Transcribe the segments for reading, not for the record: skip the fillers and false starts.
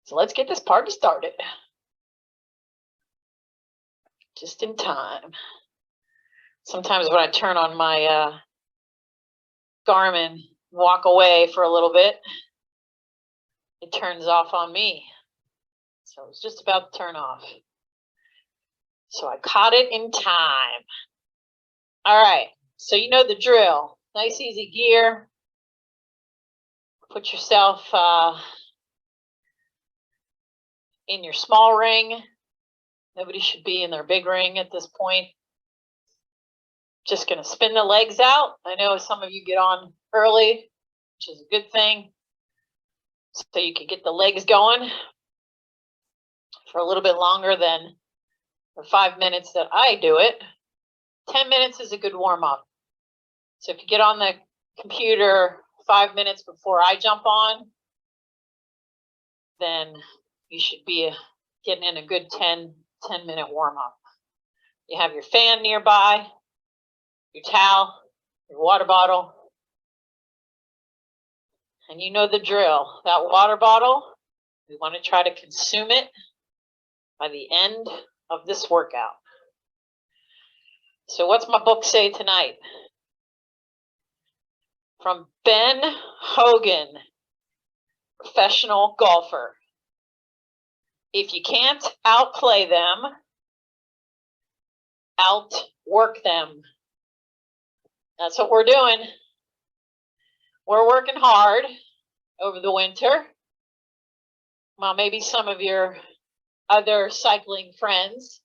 So let's get this party started. Just in time. Sometimes when I turn on my Garmin, walk away for a little bit, it turns off on me. So it's just about to turn off. So I caught it in time. All right, so you know the drill. Nice, easy gear. Put yourself in your small ring. Nobody should be in their big ring at this point. Just going to spin the legs out. I know some of you get on early, which is a good thing. So you can get the legs going for a little bit longer than the 5 minutes that I do it. 10 minutes is a good warm up. So if you get on the computer 5 minutes before I jump on, then you should be getting in a good 10-minute warm up. You have your fan nearby, your towel, your water bottle, and you know the drill. That water bottle, we want to try to consume it by the end of this workout. So what's my book say tonight? From Ben Hogan, professional golfer. If you can't outplay them, outwork them. That's what we're doing. We're working hard over the winter. Well, maybe some of your other cycling friends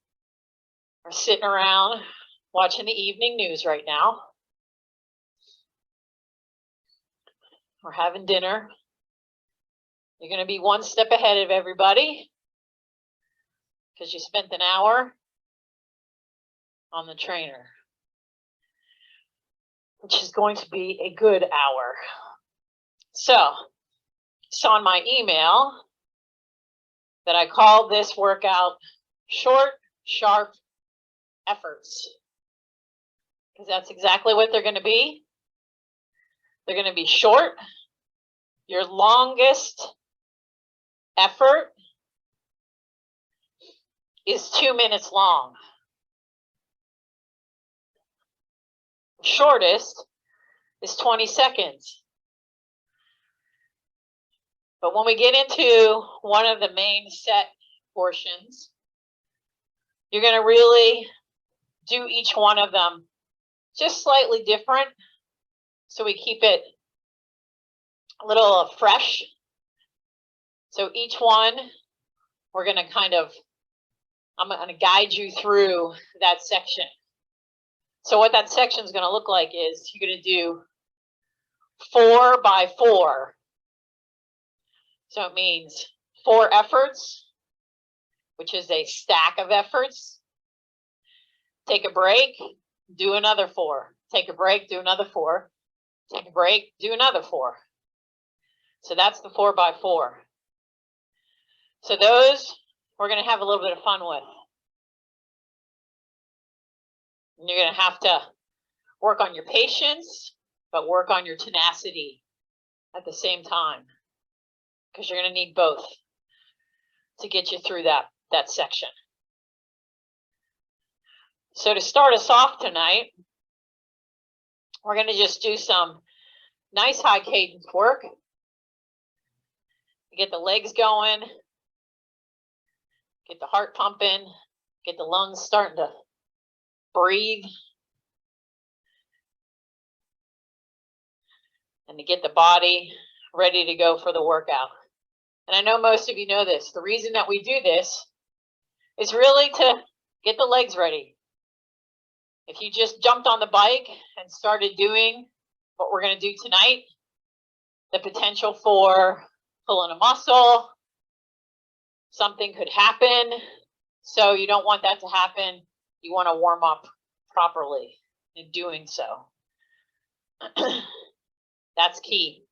are sitting around watching the evening news right now. We're having dinner. You're going to be one step ahead of everybody because you spent an hour on the trainer, which is going to be a good hour. So it's on my email that I call this workout short, sharp efforts, because that's exactly what they're going to be. They're going to be short. Your longest effort is 2 minutes long. Shortest is 20 seconds. But when we get into one of the main set portions, you're going to really do each one of them just slightly different, so we keep it a little fresh. So each one, we're going to I'm going to guide you through that section. So what that section is going to look like is you're going to do 4 by 4. So it means 4 efforts, which is a stack of efforts. Take a break, do another 4. Take a break, do another 4. Take a break, do another 4. So that's the 4 by 4. So those we're going to have a little bit of fun with. And you're going to have to work on your patience, but work on your tenacity at the same time, because you're going to need both to get you through that section. So to start us off tonight, we're going to just do some nice high cadence work. Get the legs going, get the heart pumping, get the lungs starting to breathe, and to get the body ready to go for the workout. And I know most of you know this. The reason that we do this is really to get the legs ready. If you just jumped on the bike and started doing what we're going to do tonight, the potential for pulling a muscle, something could happen. So you don't want that to happen. You want to warm up properly in doing so. That's key.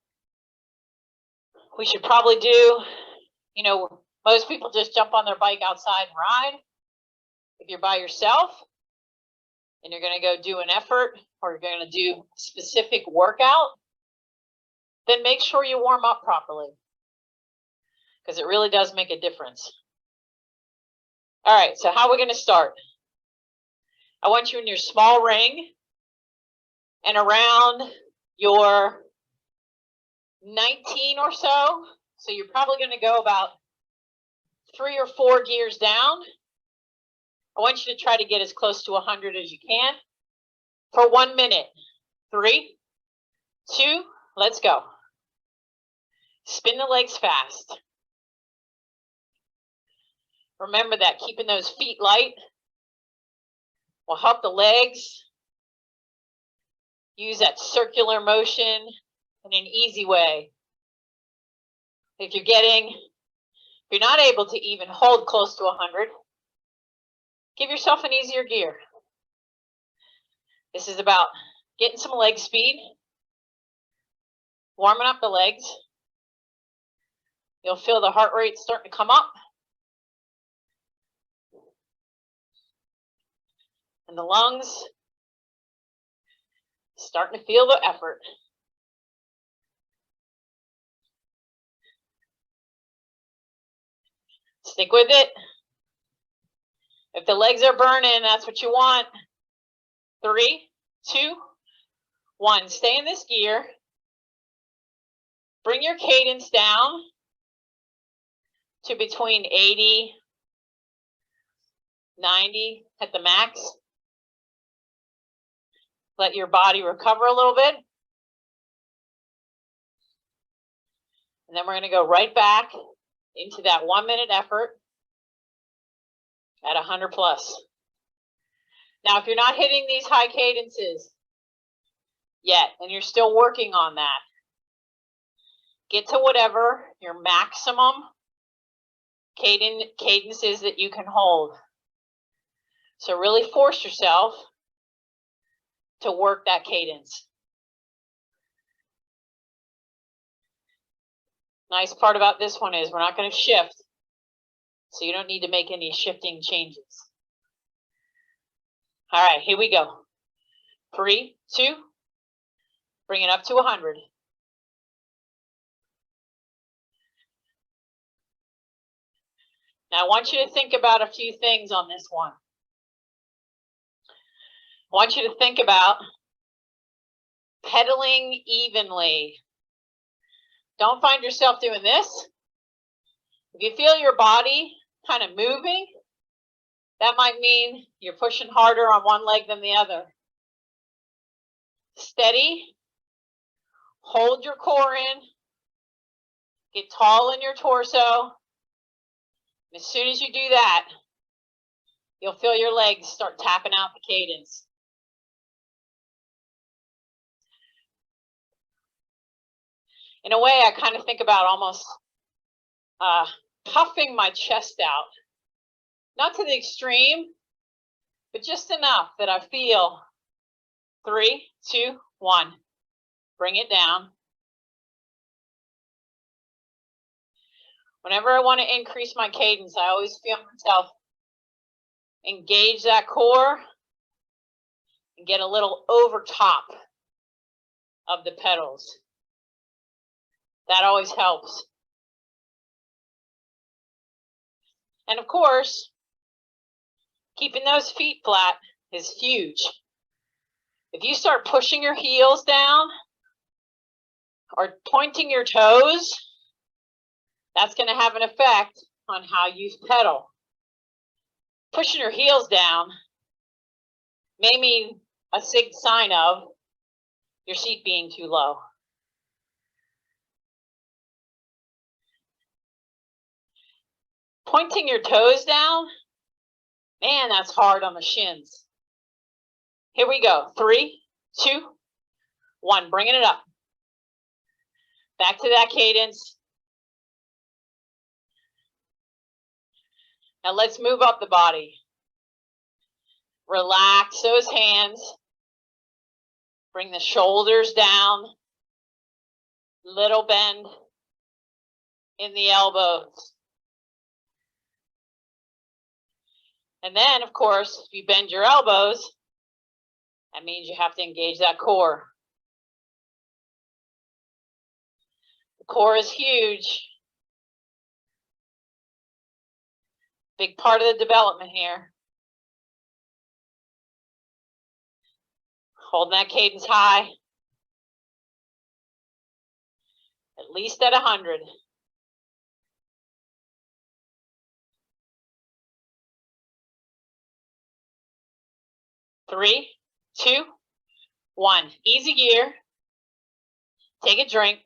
We should probably do, most people just jump on their bike outside and ride. If you're by yourself and you're going to go do an effort or you're going to do a specific workout, then make sure you warm up properly. because it really does make a difference. All right, so how are we going to start? I want you in your small ring and around your 19 or so. So you're probably going to go about 3 or 4 gears down. I want you to try to get as close to 100 as you can for 1 minute. 3, 2, let's go. Spin the legs fast. Remember that keeping those feet light will help the legs use that circular motion in an easy way. If you're not able to even hold close to 100, give yourself an easier gear. This is about getting some leg speed, warming up the legs. You'll feel the heart rate starting to come up. And the lungs starting to feel the effort. Stick with it. If the legs are burning, that's what you want. 3, 2, 1. Stay in this gear. Bring your cadence down to between 80, 90 at the max. Let your body recover a little bit. And then we're going to go right back into that 1 minute effort at 100 plus. Now, if you're not hitting these high cadences yet, and you're still working on that, get to whatever your maximum cadence is that you can hold. So really force yourself to work that cadence. Nice part about this one is we're not going to shift, so you don't need to make any shifting changes. All right, here we go. 3, 2, bring it up to 100. Now I want you to think about a few things on this one. I want you to think about pedaling evenly. Don't find yourself doing this. If you feel your body kind of moving, that might mean you're pushing harder on one leg than the other. Steady. Hold your core in. Get tall in your torso. As soon as you do that, you'll feel your legs start tapping out the cadence. In a way, I kind of think about almost puffing my chest out. Not to the extreme, but just enough that I feel 3, 2, 1. Bring it down. Whenever I want to increase my cadence, I always feel myself engage that core and get a little over top of the pedals. That always helps. And of course, keeping those feet flat is huge. If you start pushing your heels down or pointing your toes, that's going to have an effect on how you pedal. Pushing your heels down may mean a sign of your seat being too low. Pointing your toes down, man, that's hard on the shins. Here we go. 3, 2, 1. Bringing it up. Back to that cadence. Now let's move up the body. Relax those hands. Bring the shoulders down. Little bend in the elbows. And then, of course, if you bend your elbows, that means you have to engage that core. The core is huge. Big part of the development here. Holding that cadence high. At least at 100. Three, two, one. Easy gear. Take a drink.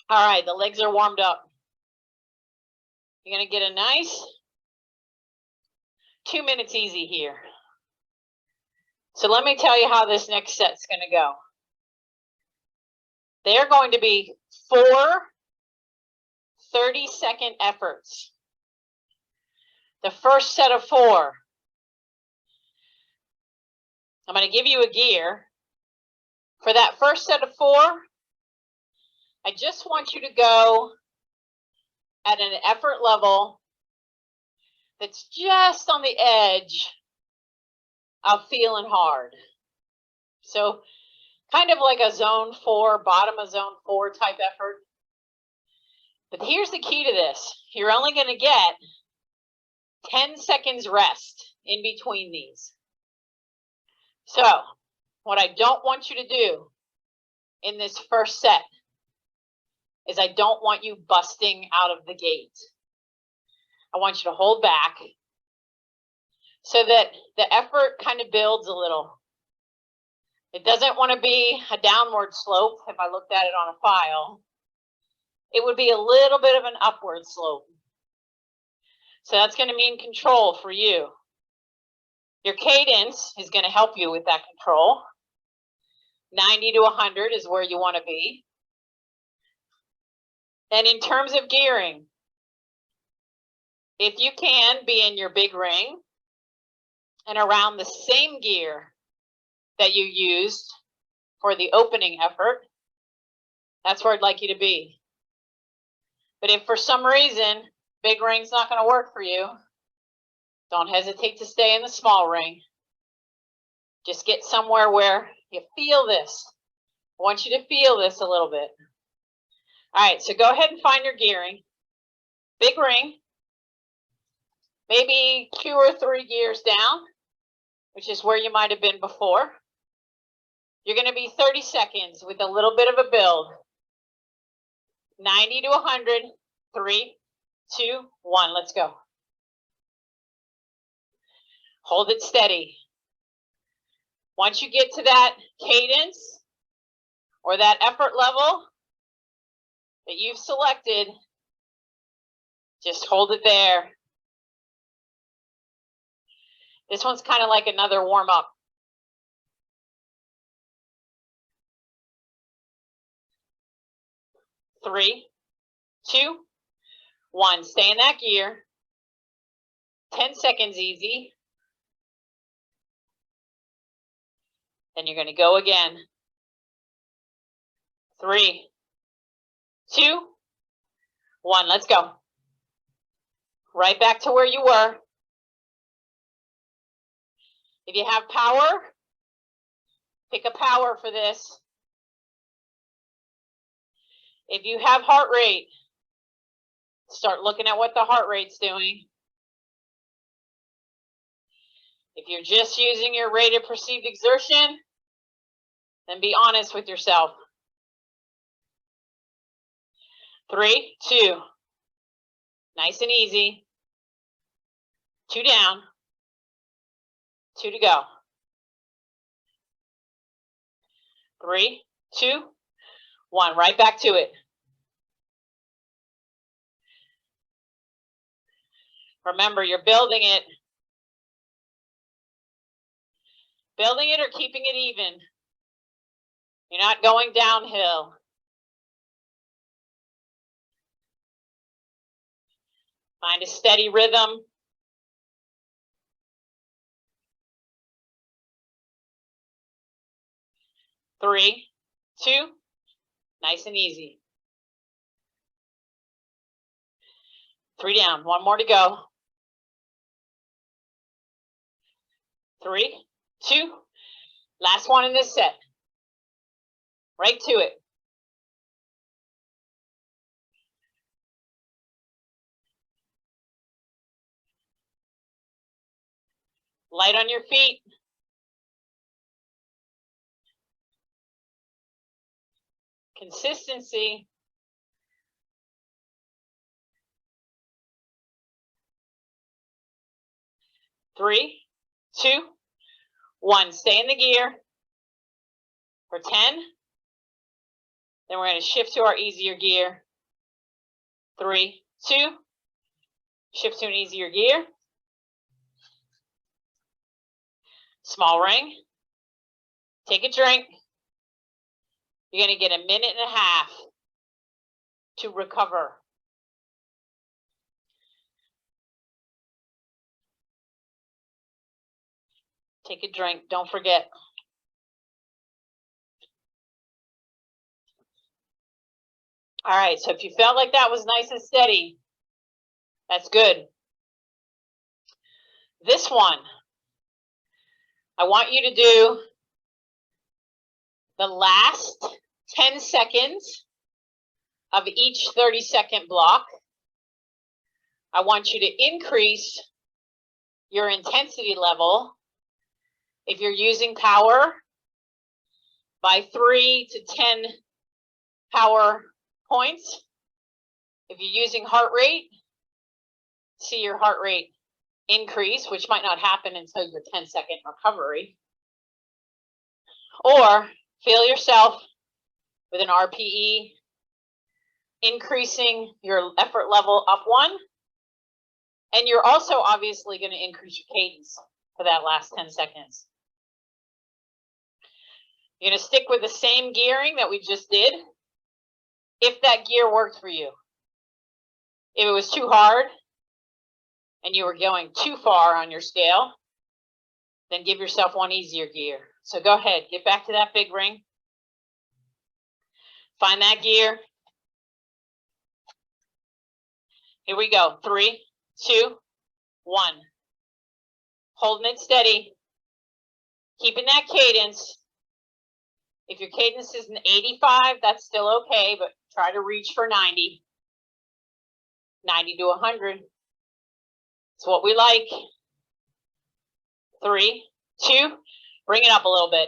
All right, the legs are warmed up. You're going to get a nice 2 minutes easy here. So let me tell you how this next set's going to go. They're going to be 4 30-second efforts. The first set of 4. I'm going to give you a gear. For that first set of 4, I just want you to go at an effort level that's just on the edge of feeling hard. So kind of like a zone 4, bottom of zone 4 type effort. But here's the key to this. You're only going to get 10 seconds rest in between these. So what I don't want you to do in this first set is I don't want you busting out of the gate. I want you to hold back so that the effort kind of builds a little. It doesn't want to be a downward slope. If I looked at it on a file, it would be a little bit of an upward slope. So that's going to mean control for you. Your cadence is going to help you with that control. 90 to 100 is where you want to be. And in terms of gearing, if you can be in your big ring and around the same gear that you used for the opening effort, that's where I'd like you to be. But if for some reason big ring's not going to work for you, don't hesitate to stay in the small ring. Just get somewhere where you feel this. I want you to feel this a little bit. All right, so go ahead and find your gearing. Big ring, maybe 2 or 3 gears down, which is where you might have been before. You're going to be 30 seconds with a little bit of a build. 90 to 100, 3, 2, 1, let's go. Hold it steady. Once you get to that cadence or that effort level that you've selected, just hold it there. This one's kind of like another warm-up. Three, 2, 1. Stay in that gear. 10 seconds easy. Then you're going to go again. 3, 2, 1. Let's go. Right back to where you were. If you have power, pick a power for this. If you have heart rate, start looking at what the heart rate's doing. If you're just using your rated perceived exertion, then be honest with yourself. 3, 2. Nice and easy. 2 down. 2 to go. 3, 2, 1. Right back to it. Remember, you're building it. Building it or keeping it even. You're not going downhill. Find a steady rhythm. Three, 2, nice and easy. 3 down, 1 more to go. 3, 2, last one in this set. Right to it. Light on your feet. Consistency. Three, two, one. Stay in the gear for 10. Then we're going to shift to our easier gear. 3, 2. Shift to an easier gear. Small ring. Take a drink. You're going to get a minute and a half to recover. Take a drink. Don't forget. All right, so if you felt like that was nice and steady, that's good. This one, I want you to do the last 10 seconds of each 30-second block. I want you to increase your intensity level. If you're using power, by 3 to 10 power points. If you're using heart rate, see your heart rate increase, which might not happen until your 10-second recovery. Or feel yourself with an RPE, increasing your effort level up 1. And you're also obviously going to increase your cadence for that last 10 seconds. You're going to stick with the same gearing that we just did, if that gear worked for you. If it was too hard and you were going too far on your scale, then give yourself one easier gear. So go ahead, get back to that big ring. Find that gear. Here we go. 3, 2, 1. Holding it steady. Keeping that cadence. If your cadence is an 85, that's still okay, but try to reach for 90. 90 to 100. It's what we like. 3, 2, bring it up a little bit.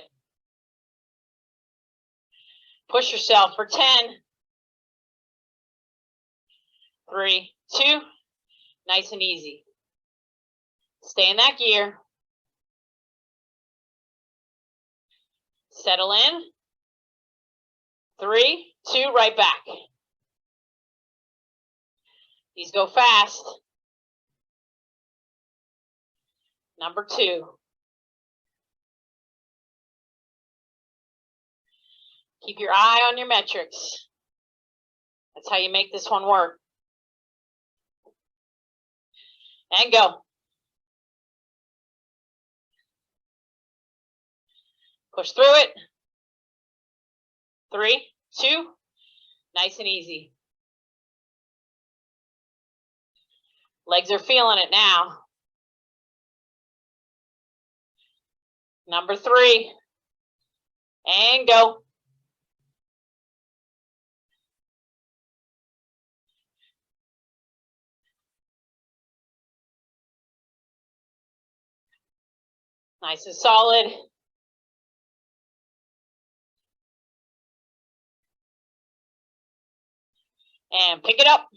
Push yourself for 10. 3, 2, nice and easy. Stay in that gear. Settle in. 3, 2, right back. These go fast. Number 2. Keep your eye on your metrics. That's how you make this one work. And go. Push through it. 3, 2, nice and easy. Legs are feeling it now. Number 3. And go. Nice and solid. And pick it up.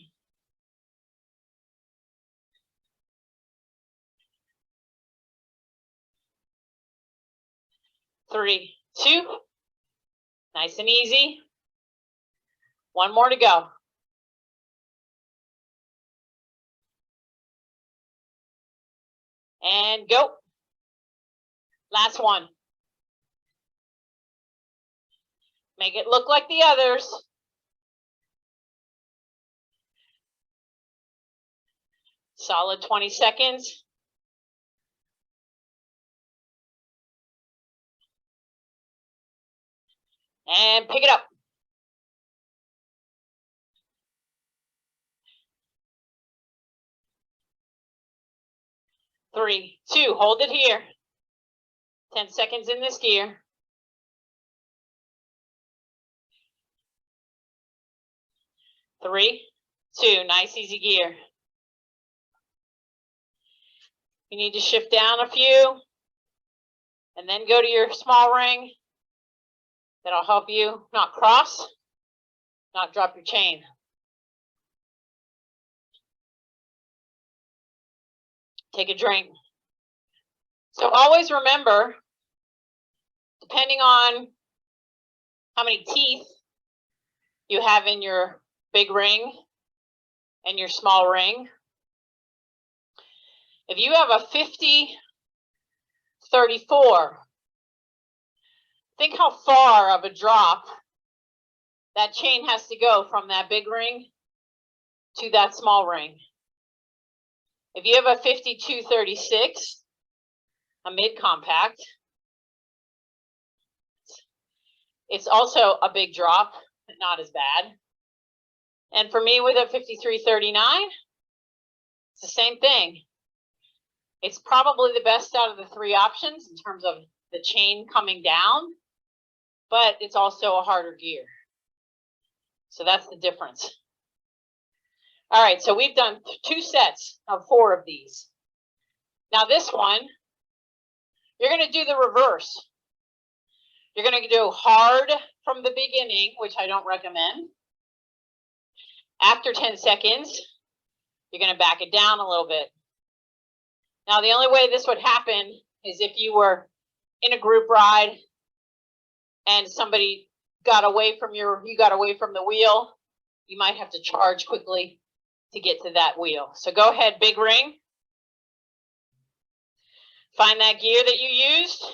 Three, 2. Nice and easy. One more to go. And go. Last one. Make it look like the others. Solid 20 seconds. And pick it up. 3, 2, hold it here. 10 seconds in this gear. 3, 2, nice easy gear. You need to shift down a few and then go to your small ring. That'll help you not cross, not drop your chain. Take a drink. So always remember, depending on how many teeth you have in your big ring and your small ring, if you have a 50-34, think how far of a drop that chain has to go from that big ring to that small ring. If you have a 52-36, a mid-compact, it's also a big drop, but not as bad. And for me with a 53-39, it's the same thing. It's probably the best out of the three options in terms of the chain coming down, but it's also a harder gear. So that's the difference. All right, so we've done 2 sets of 4 of these. Now this one, you're going to do the reverse. You're going to do hard from the beginning, which I don't recommend. After 10 seconds, you're going to back it down a little bit. Now, the only way this would happen is if you were in a group ride and somebody got away from you got away from the wheel, you might have to charge quickly to get to that wheel. So go ahead, big ring. Find that gear that you used.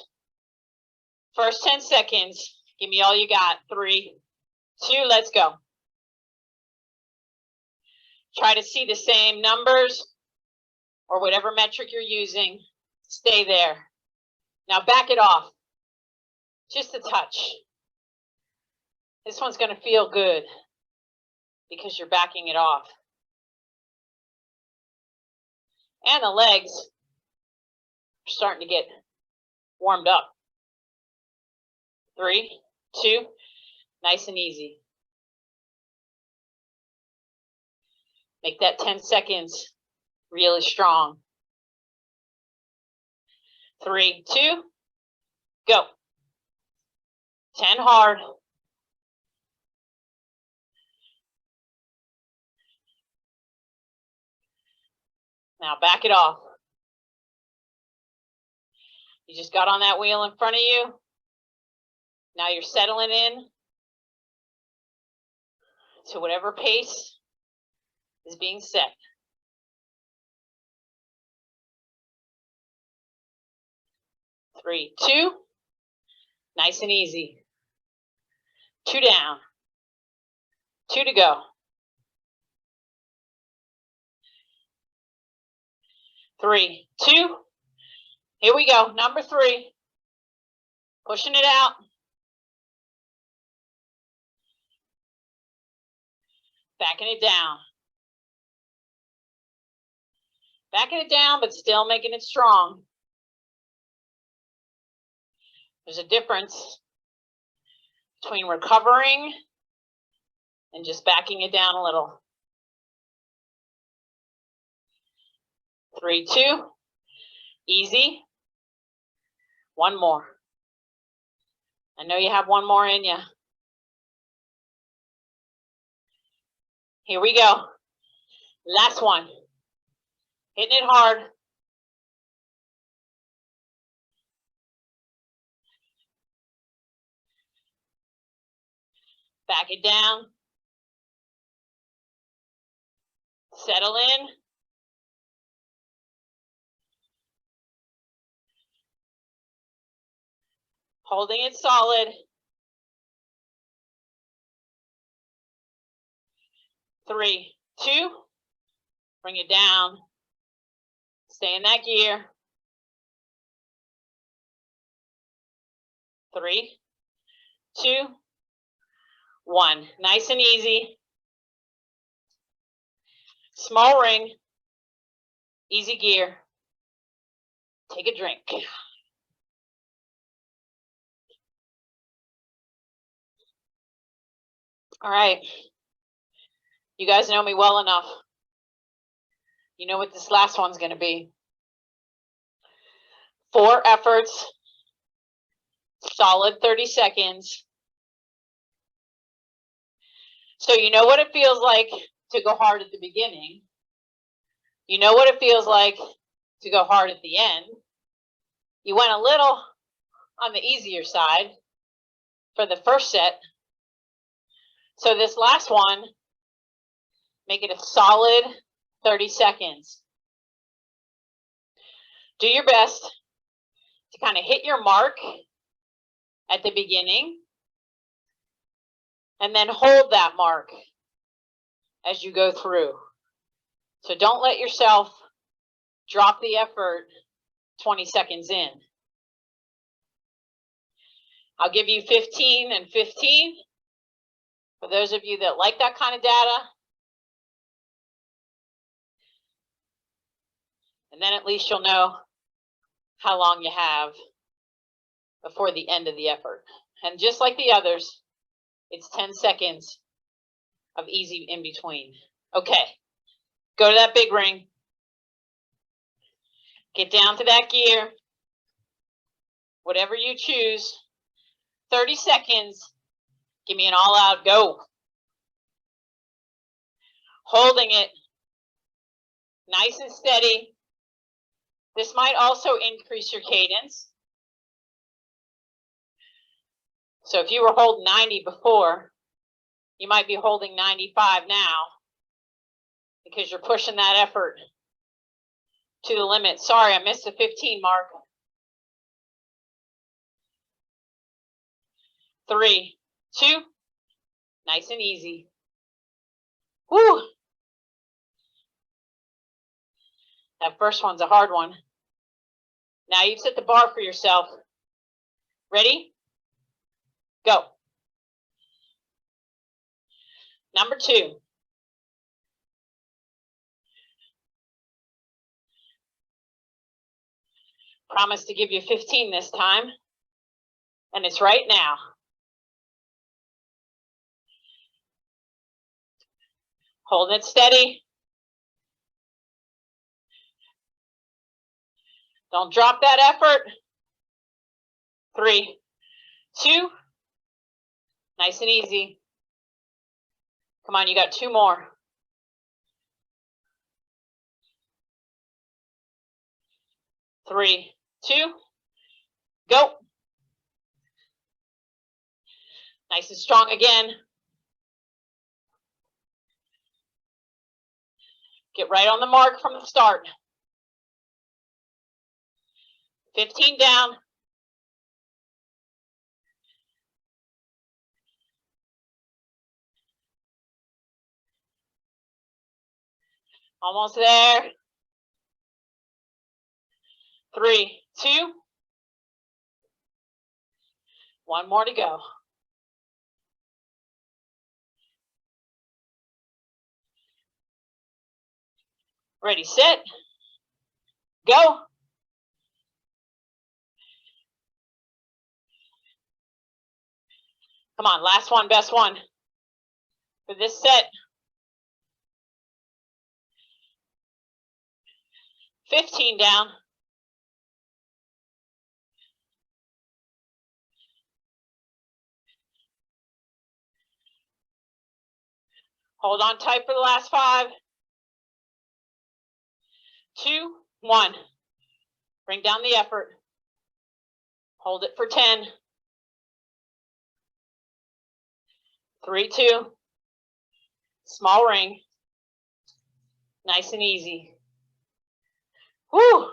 First 10 seconds. Give me all you got. 3, 2, let's go. Try to see the same numbers or whatever metric you're using. Stay there. Now back it off. Just a touch. This one's going to feel good because you're backing it off. And the legs are starting to get warmed up. 3, 2, nice and easy. Make that 10 seconds really strong. 3, 2, go. 10 hard. Now back it off. You just got on that wheel in front of you. Now you're settling in to whatever pace is being set. 3, 2, nice and easy. 2 down. 2 to go. 3, 2. Here we go. Number 3. Pushing it out. Backing it down. Backing it down, but still making it strong. There's a difference between recovering and just backing it down a little. 3, 2, easy. 1 more. I know you have 1 more in you. Here we go. Last one. Hitting it hard. Back it down. Settle in. Holding it solid. 3, 2, bring it down. Stay in that gear. 3, 2, 1. Nice and easy. Small ring. Easy gear. Take a drink. All right. You guys know me well enough. You know what this last one's going to be. 4 efforts, solid 30 seconds. So you know what it feels like to go hard at the beginning. You know what it feels like to go hard at the end. You went a little on the easier side for the first set. So this last one, make it a solid 30 seconds. Do your best to kind of hit your mark at the beginning and then hold that mark as you go through. So don't let yourself drop the effort 20 seconds in. I'll give you 15 and 15 for those of you that like that kind of data. And then at least you'll know how long you have before the end of the effort. And just like the others, it's 10 seconds of easy in between. Okay, go to that big ring. Get down to that gear. Whatever you choose. 30 seconds. Give me an all out go. Holding it nice and steady. This might also increase your cadence. So if you were holding 90 before, you might be holding 95 now because you're pushing that effort to the limit. Sorry, I missed the 15 mark. 3, 2, nice and easy. Woo! That first one's a hard one. Now you've set the bar for yourself. Ready? Go. Number 2. Promise to give you 15 this time. And it's right now. Hold it steady. Don't drop that effort. 3, 2, nice and easy. Come on, you got 2 more. 3, 2, go. Nice and strong again. Get right on the mark from the start. 15 down. Almost there. 3, 2. 1 more to go. Ready, set, go. Come on, last one, best one for this set. 15 down. Hold on tight for the last 5. 2, 1. Bring down the effort. Hold it for 10. 3, 2. Small ring. Nice and easy. Woo!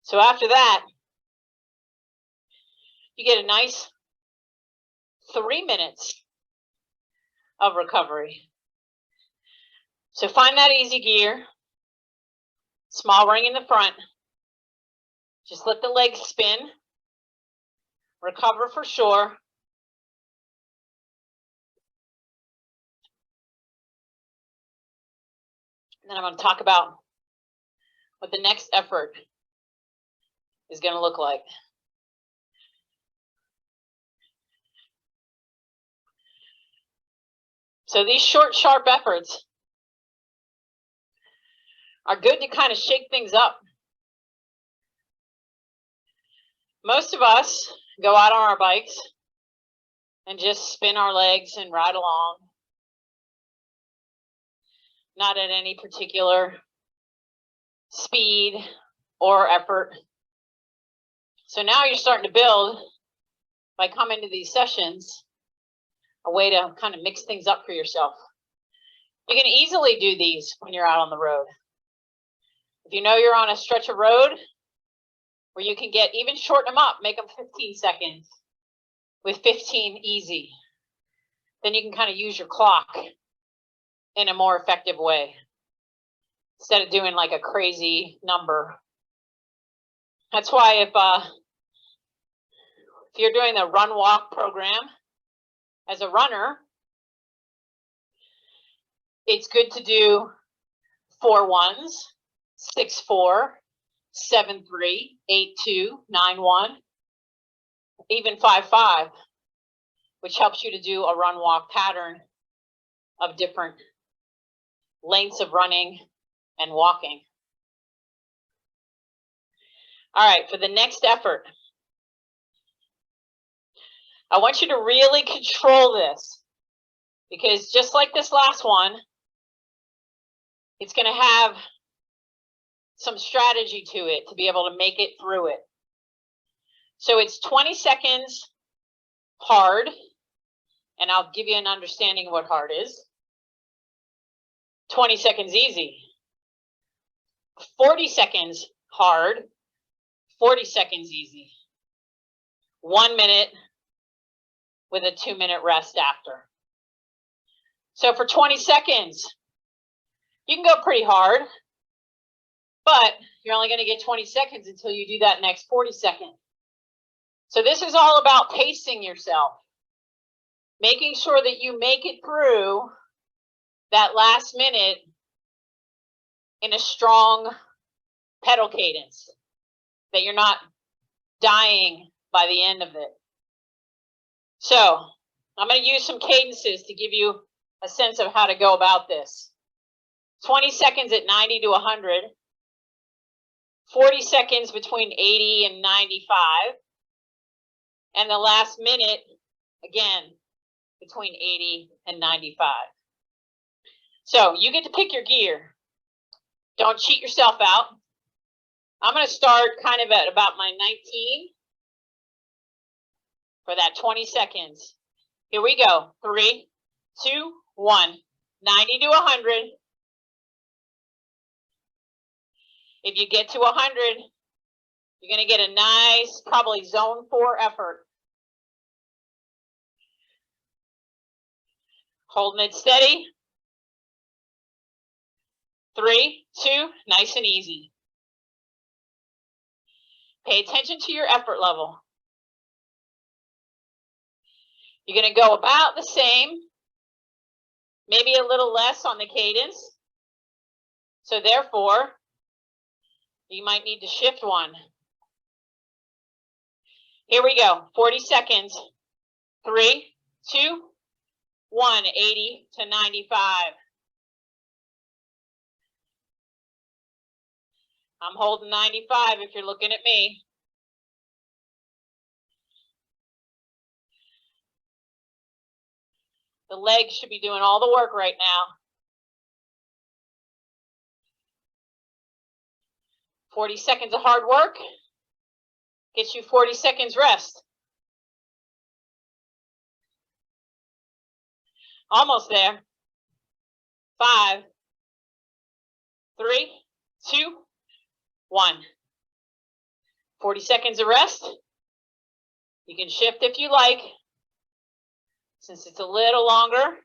So after that, you get a nice 3 minutes of recovery. So find that easy gear. Small ring in the front. Just let the legs spin. Recover for sure. And then I'm going to talk about what the next effort is going to look like. So these short, sharp efforts are good to kind of shake things up. Most of us go out on our bikes and just spin our legs and ride along, not at any particular speed or effort. So now you're starting to build, by coming to these sessions, a way to kind of mix things up for yourself. You can easily do these when you're out on the road. If you know you're on a stretch of road where you can even shorten them up, make them 15 seconds with 15 easy, then you can kind of use your clock in a more effective way instead of doing like a crazy number. That's why if you're doing the run walk program as a runner, it's good to do 4 1s, 6 4, 7 3, 8 2, 9 1, even 5 5, which helps you to do a run walk pattern of different lengths of running and walking. All right, for the next effort, I want you to really control this, because just like this last one, it's going to have some strategy to it to be able to make it through it. So it's 20 seconds hard, and I'll give you an understanding of what hard is. 20 seconds easy. 40 seconds hard, 40 seconds easy. 1 minute with a 2-minute rest after. So for 20 seconds, you can go pretty hard, but you're only going to get 20 seconds until you do that next 40 seconds. So this is all about pacing yourself, making sure that you make it through that last minute in a strong pedal cadence, that you're not dying by the end of it. So I'm going to use some cadences to give you a sense of how to go about this. 20 seconds at 90 to 100, 40 seconds between 80 and 95, and the last minute, again, between 80 and 95. So you get to pick your gear. Don't cheat yourself out. I'm going to start kind of at about my 19 for that 20 seconds. Here we go. 3, 2, 1. 90 to 100. If you get to 100, you're going to get a nice, probably zone 4 effort. Holding it steady. 3, 2, nice and easy. Pay attention to your effort level. You're going to go about the same, maybe a little less on the cadence. So therefore, you might need to shift one. Here we go. 40 seconds. 3, 2, 1. 80 to 95. I'm holding 95 if you're looking at me. The legs should be doing all the work right now. 40 seconds of hard work gets you 40 seconds rest. Almost there. 5, 3, 2, 1. 40 seconds of rest. You can shift if you like, since it's a little longer.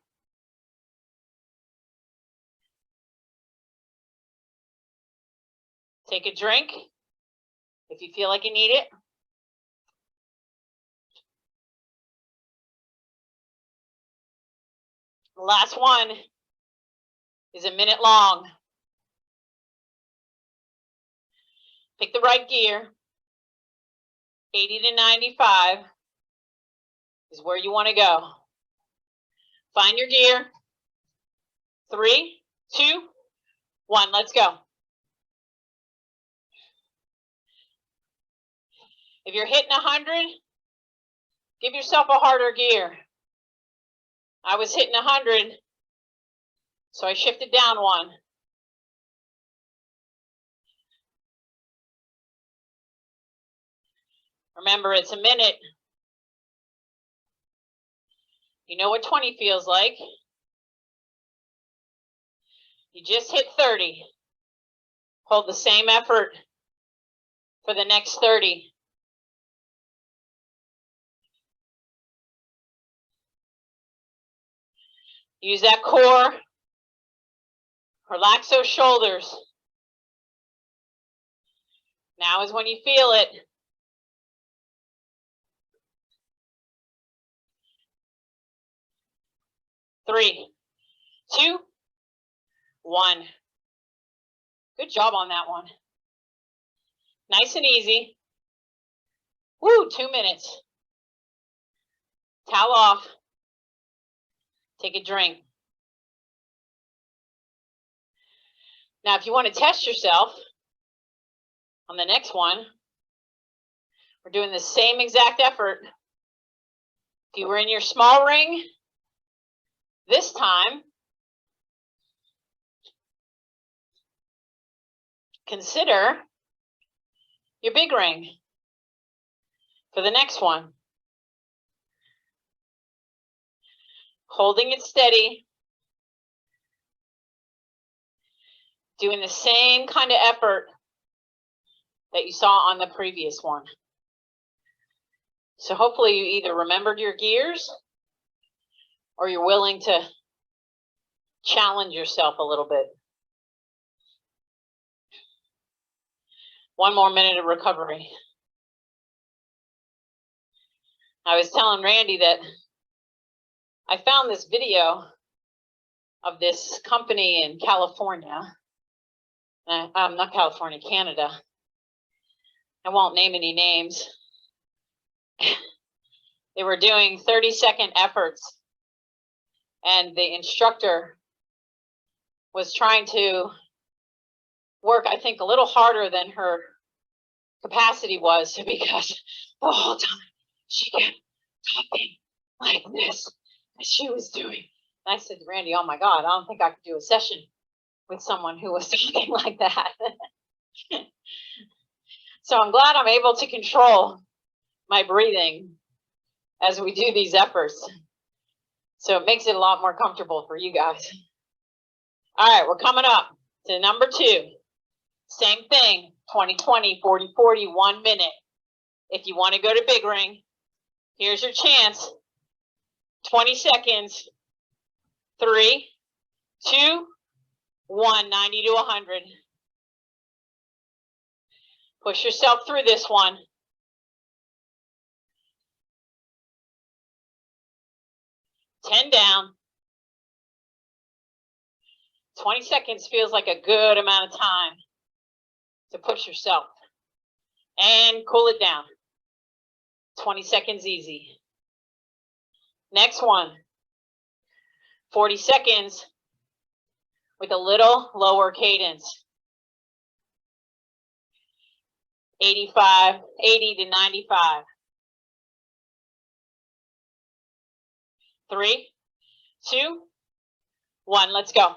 Take a drink if you feel like you need it. The last one is a minute long. Pick the right gear. 80 to 95 is where you want to go. Find your gear. 3, 2, 1, let's go. If you're hitting 100, give yourself a harder gear. I was hitting 100, so I shifted down one. Remember, it's a minute. You know what 20 feels like. You just hit 30. Hold the same effort for the next 30. Use that core. Relax those shoulders. Now is when you feel it. 3, 2, 1. Good job on that one. Nice and easy. Woo, 2 minutes. Towel off. Take a drink. Now, if you want to test yourself on the next one, we're doing the same exact effort. If you were in your small ring, this time, consider your big ring for the next one. Holding it steady. Doing the same kind of effort that you saw on the previous one. So hopefully you either remembered your gears or you're willing to challenge yourself a little bit. 1 more minute of recovery. I was telling Randy that I found this video of this company in California. Not California, Canada. I won't name any names. They were doing 30-second efforts, and the instructor was trying to work, I think, a little harder than her capacity was, because the whole time she kept talking like this as she was doing. And I said to Randy, oh my God, I don't think I could do a session with someone who was talking like that. So I'm glad I'm able to control my breathing as we do these efforts. So it makes it a lot more comfortable for you guys. All right, we're coming up to number 2. Same thing, 20-20, 40-40, 1 minute. If you want to go to big ring, here's your chance. 20 seconds. 3, 2, 1, 90 to 100. Push yourself through this one. 10 down. 20 seconds feels like a good amount of time to push yourself. And cool it down. 20 seconds easy. Next one. 40 seconds with a little lower cadence. 80 to 95. 3, 2, 1, let's go.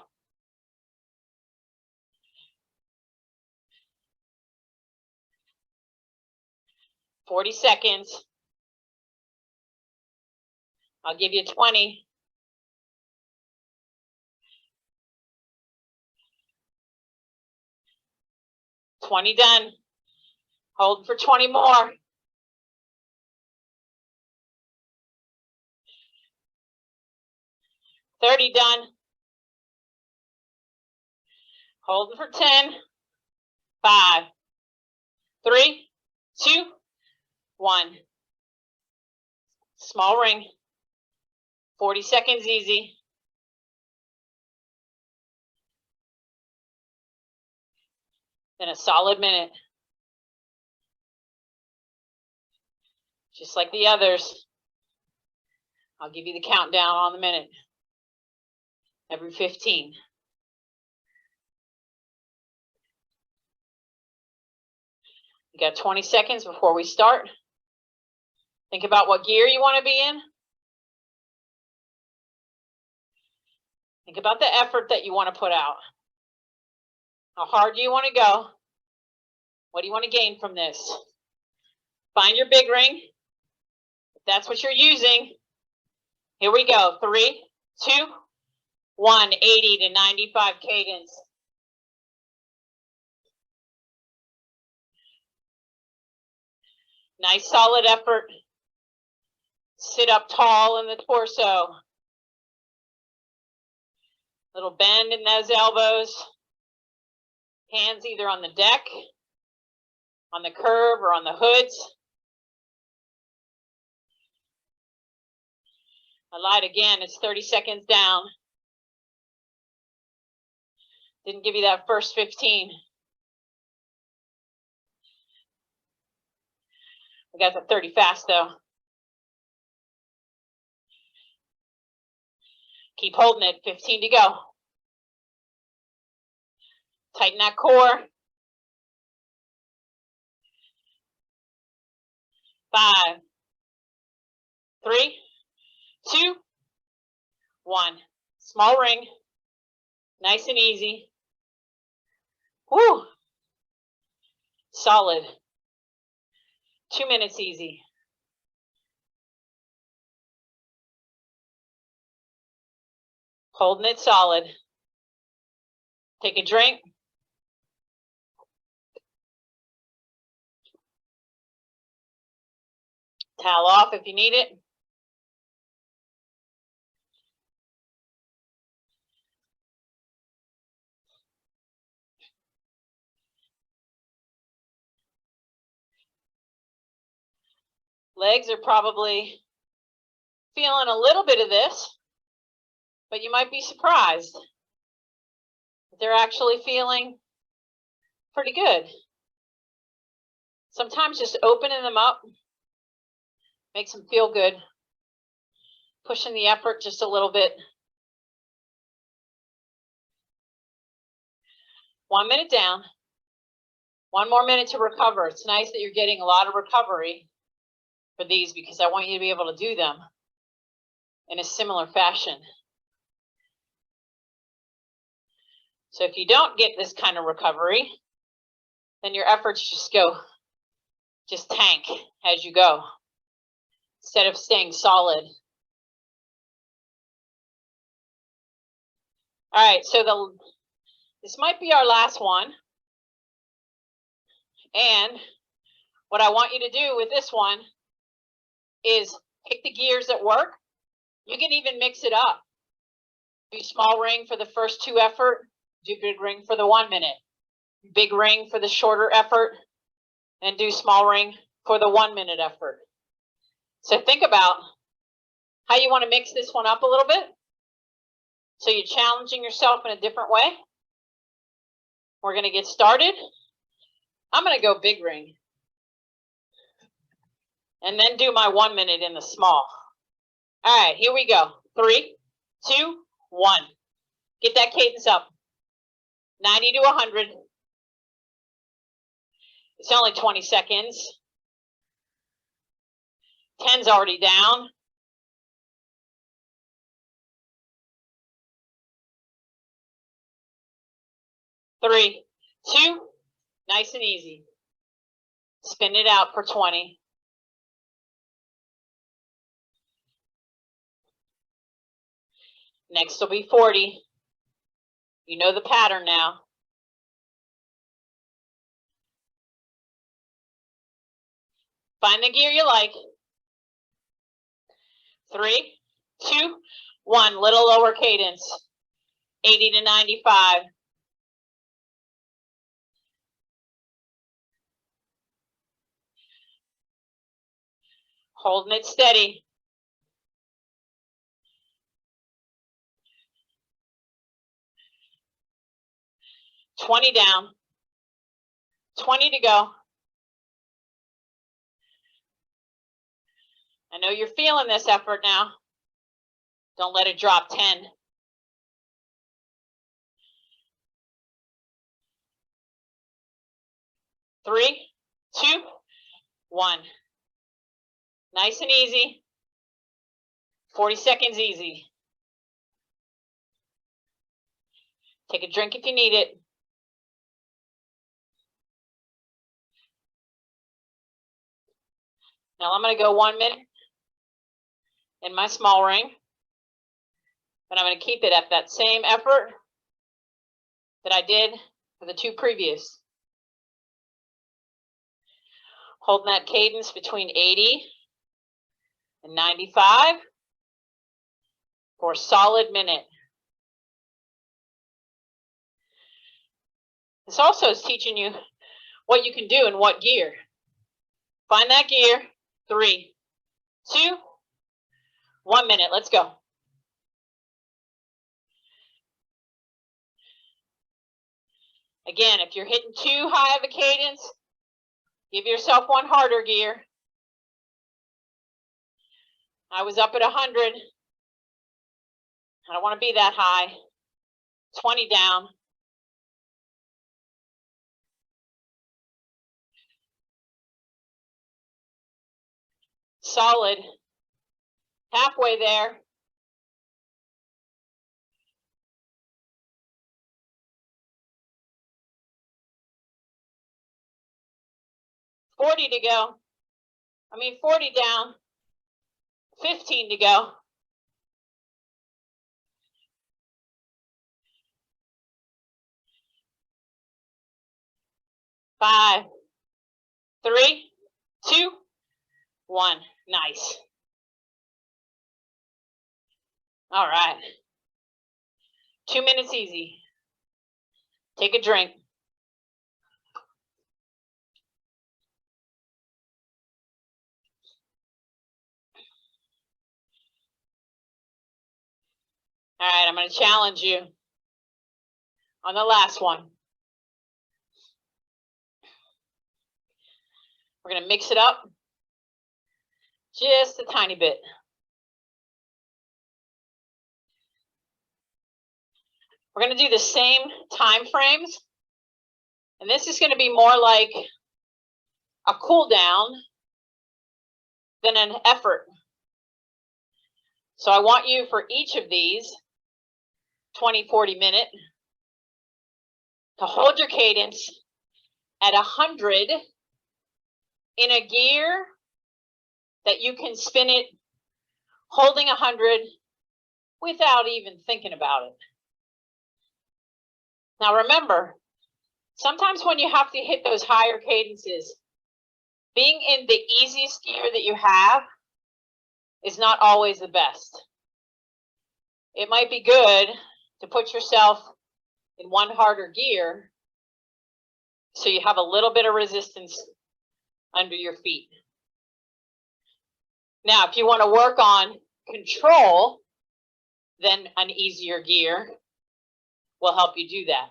$40 seconds. I'll give you 20. 20 done. Hold for 20 more. 30 done. Hold for 10. 5, 3, 2, 1. Small ring. 40 seconds easy. Then a solid minute. Just like the others. I'll give you the countdown on the minute. Every 15. You got 20 seconds before we start. Think about what gear you want to be in. Think about the effort that you want to put out. How hard do you want to go? What do you want to gain from this? Find your big ring. If that's what you're using. Here we go. 3, 2, 1. 80 to 95 cadence. Nice solid effort. Sit up tall in the torso. Little bend in those elbows. Hands either on the deck, on the curve, or on the hoods. I lied again, it's 30 seconds down. Didn't give you that first 15. I got the 30 fast though. Keep holding it, 15 to go. Tighten that core. 5, 3, 2, 1. Small ring. Nice and easy. Woo! Solid. 2 minutes easy. Holding it solid. Take a drink. Towel off if you need it. Legs are probably feeling a little bit of this, but you might be surprised. They're actually feeling pretty good. Sometimes just opening them up makes them feel good. Pushing the effort just a little bit. 1 minute down. 1 more minute to recover. It's nice that you're getting a lot of recovery for these because I want you to be able to do them in a similar fashion. So if you don't get this kind of recovery, then your efforts just tank as you go instead of staying solid. All right, so this might be our last one. And what I want you to do with this one is pick the gears that work. You can even mix it up. Do small ring for the first 2 effort, do big ring for the 1 minute, big ring for the shorter effort, and do small ring for the 1 minute effort. So think about how you want to mix this one up a little bit. So you're challenging yourself in a different way. We're going to get started. I'm going to go big ring. And then do my 1 minute in the small. All right, here we go. 3, 2, 1. Get that cadence up. 90 to 100. It's only 20 seconds. 10's already down. 3, 2, nice and easy. Spin it out for 20. Next will be 40. You know the pattern now. Find the gear you like. 3, 2, 1. Little lower cadence. 80 to 95. Holding it steady. $20 down. 20 to go. I know you're feeling this effort now. Don't let it drop. 10. 3, 2, 1. Nice and easy. 40 seconds easy. Take a drink if you need it. Now I'm going to go 1 minute in my small ring. And I'm going to keep it at that same effort that I did for the 2 previous. Holding that cadence between 80 and 95 for a solid minute. This also is teaching you what you can do in what gear. Find that gear. 3, 2, 1 minute. Let's go. Again, if you're hitting too high of a cadence, give yourself one harder gear. I was up at 100. I don't want to be that high. 20 down. Solid. Halfway there. $40 to go. 40 down. 15 to go. 5, 3, 2, 1. Nice. All right. 2 minutes easy. Take a drink. All right, I'm going to challenge you on the last one. We're going to mix it up just a tiny bit. We're going to do the same time frames. And this is going to be more like a cool down than an effort. So I want you for each of these 20, 40 minute to hold your cadence at 100 in a gear that you can spin it holding 100 without even thinking about it. Now remember, sometimes when you have to hit those higher cadences, being in the easiest gear that you have is not always the best. It might be good to put yourself in one harder gear so you have a little bit of resistance under your feet. Now, if you want to work on control, then an easier gear will help you do that.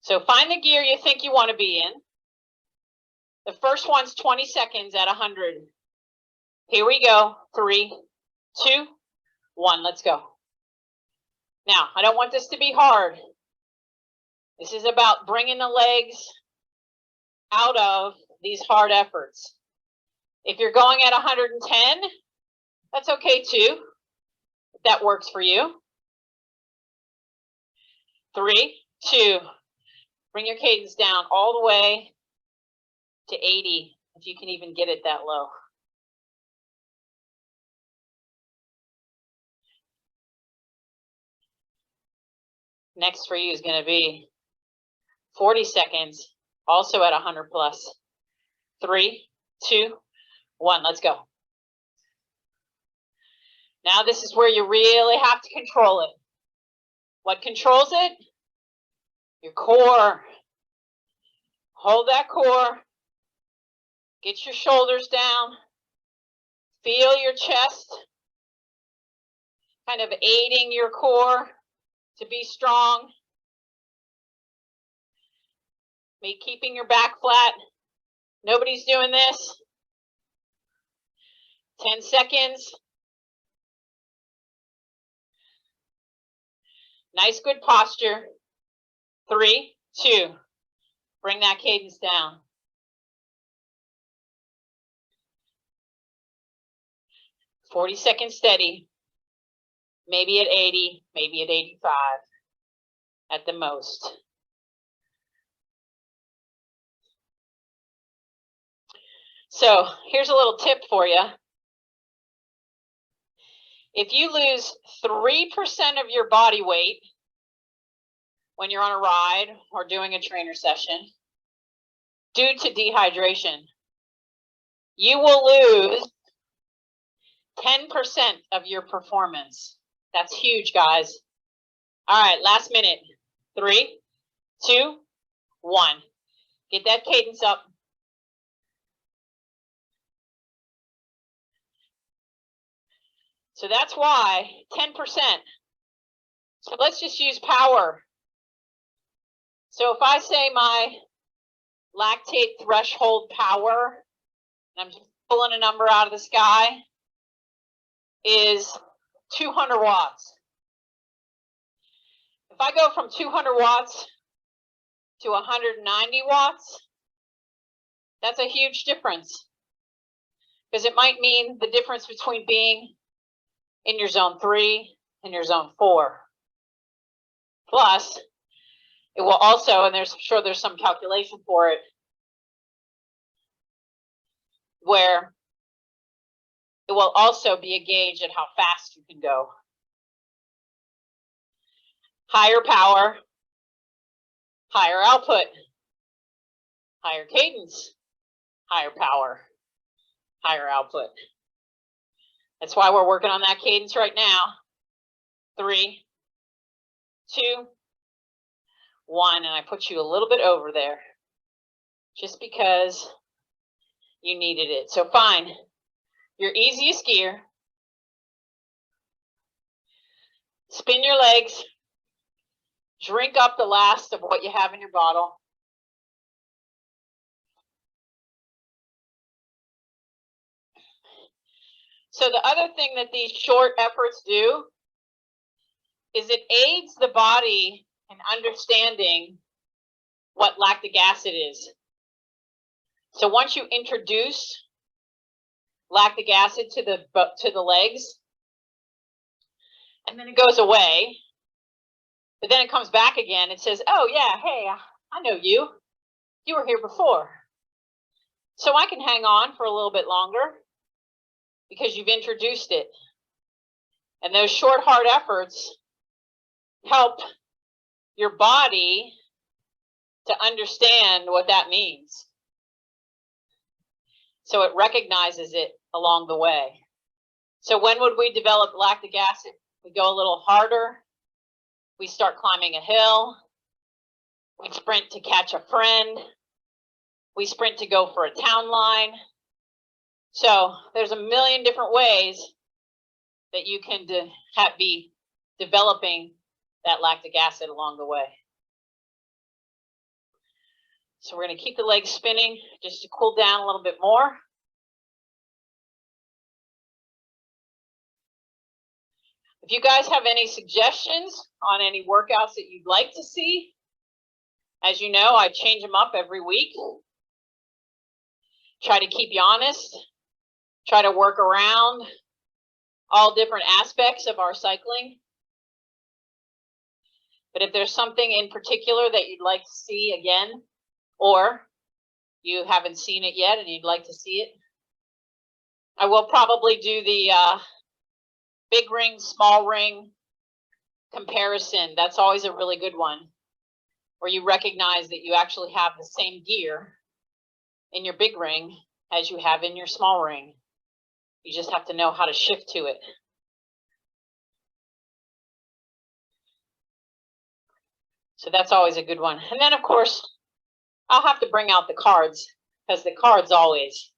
So find the gear you think you want to be in. The first one's 20 seconds at 100. Here we go. 3, 2, 1. Let's go. Now, I don't want this to be hard. This is about bringing the legs out of these hard efforts. If you're going at 110, that's okay too, if that works for you. 3, 2, bring your cadence down all the way to 80, if you can even get it that low. Next for you is going to be 40 seconds, also at 100 plus. 3, 2, 1, let's go. Now this is where you really have to control it. What controls it? Your core. Hold that core. Get your shoulders down. Feel your chest kind of aiding your core to be strong. Me keeping your back flat. Nobody's doing this. 10 seconds. Nice, good posture. 3, 2. Bring that cadence down. 40 seconds steady, maybe at 80, maybe at 85 at the most. So here's a little tip for you. If you lose 3% of your body weight when you're on a ride or doing a trainer session due to dehydration, you will lose 10% of your performance. That's huge, guys. All right, last minute. 3, 2, 1. Get that cadence up. So that's why 10%. So let's just use power. So if I say my lactate threshold power, and I'm just pulling a number out of the sky, is 200 watts. If I go from 200 watts to 190 watts, that's a huge difference, because it might mean the difference between being in your zone 3 and your zone 4. Plus, it will also, and there's some calculation for it, where it will also be a gauge at how fast you can go. Higher power, higher output, higher cadence, higher power, higher output. That's why we're working on that cadence right now. 3, 2, 1, and I put you a little bit over there just because you needed it. So find your easiest gear, spin your legs, drink up the last of what you have in your bottle. So the other thing that these short efforts do is it aids the body in understanding what lactic acid is. So once you introduce lactic acid to the legs, and then it goes away, but then it comes back again, it says, oh yeah, hey, I know you. You were here before. So I can hang on for a little bit longer because you've introduced it. And those short, hard efforts help your body to understand what that means. So it recognizes it along the way. So when would we develop lactic acid? We go a little harder. We start climbing a hill. We sprint to catch a friend. We sprint to go for a town line. So there's a million different ways that you can be developing that lactic acid along the way. So we're going to keep the legs spinning just to cool down a little bit more. If you guys have any suggestions on any workouts that you'd like to see, as you know, I change them up every week. Try to keep you honest. Try to work around all different aspects of our cycling. But if there's something in particular that you'd like to see again, or you haven't seen it yet and you'd like to see it, I will probably do the big ring, small ring comparison. That's always a really good one, where you recognize that you actually have the same gear in your big ring as you have in your small ring. You just have to know how to shift to it. So that's always a good one. And then, of course, I'll have to bring out the cards, because the cards always,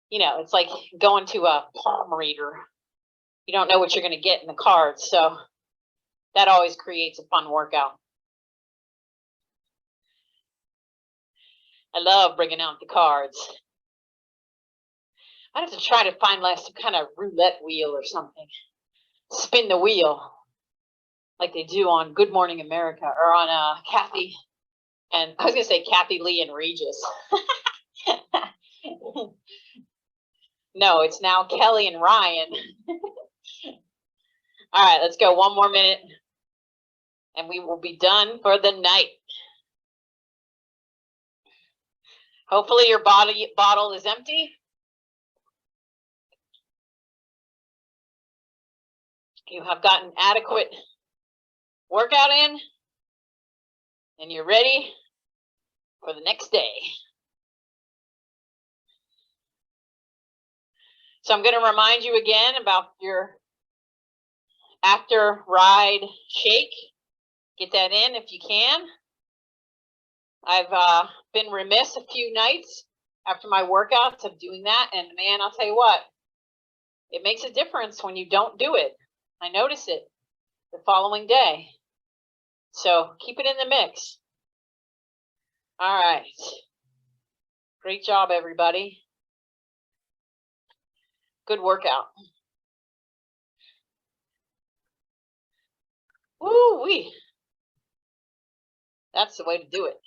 you know, it's like going to a palm reader. You don't know what you're going to get in the cards. So that always creates a fun workout. I love bringing out the cards. I'd have to try to find like some kind of roulette wheel or something. Spin the wheel like they do on Good Morning America, or on Kathy And I was going to say Kathy Lee and Regis. No, it's now Kelly and Ryan. All right, let's go 1 more minute and we will be done for the night. Hopefully your bottle is empty. You have gotten adequate workout in and you're ready for the next day. So I'm going to remind you again about your after ride shake. Get that in if you can. I've been remiss a few nights after my workouts of doing that. And man, I'll tell you what, it makes a difference when you don't do it. I notice it the following day. So keep it in the mix. All right. Great job, everybody. Good workout. Woo-wee. That's the way to do it.